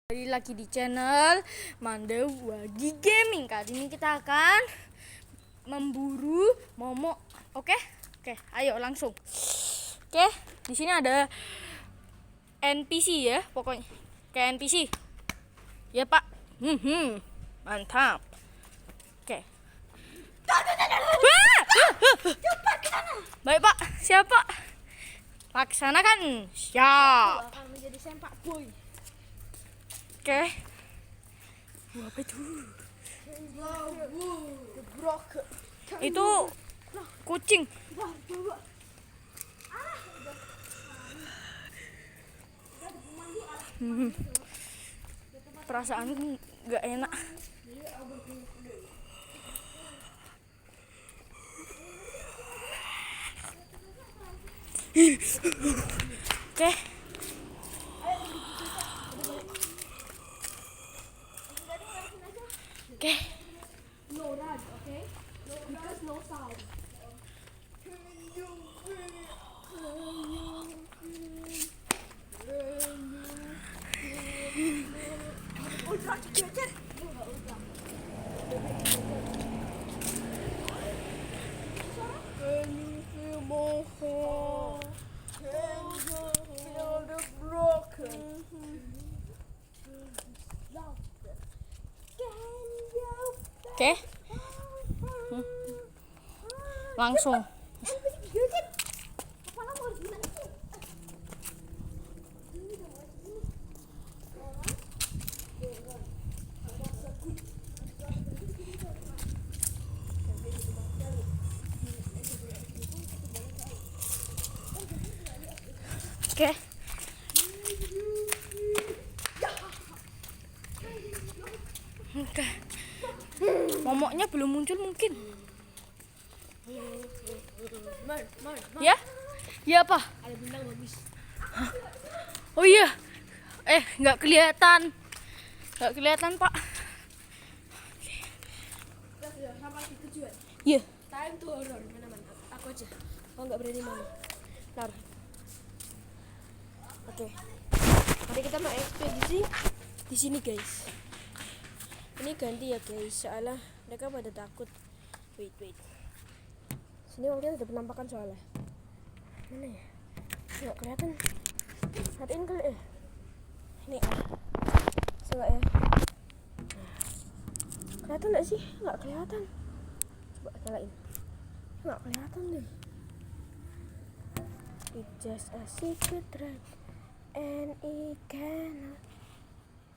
Kembali lagi di channel Mandewagi Gaming. Kali ini kita akan memburu momok. Oke, ayo langsung. Oke, di sini ada NPC ya, pokoknya kayak NPC. Ya Pak. Mantap. Oke. Baik Pak, siapa? Laksanakan. Siap. Akan menjadi sempak boy. Oke. Apa itu? Itu kucing. Perasaan nggak enak. Oke. Oke. No run, okay? Because no sound. Udah jejer. Oke. Langsung. Oke. Oke. Momoknya belum muncul mungkin. Ya? Ya apa? Ada bintang bagus. Oh iya. Nggak kelihatan. Nggak kelihatan, Pak. Sudah sama tujuan. Iya. Time to horror, mana-mana. Aku aja. Oh, nggak berani main. Nar. Oke. Mari kita mau ekspedisi di sini, guys. Ini ganti ya, guys. Soalnya mereka pada takut. Wait. Sini waktu ada penampakan soalnya. Mana ya? Nggak kelihatan. Hatiin kali ya. Ini coba ya. Kelihatan nggak sih? Nggak kelihatan. Coba nyalain. Nggak kelihatan deh. It's just a secret right, and it cannot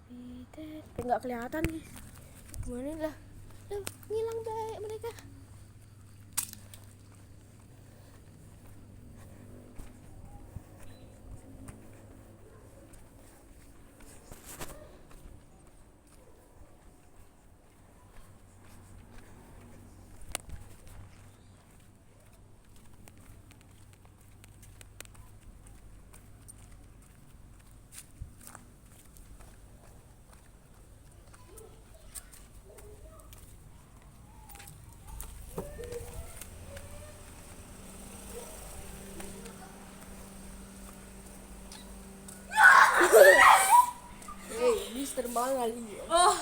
be that. Nggak kelihatan nih. Gimana lah? Loh, ngilang baik mereka. Hey, Mr. Mangali. Oh.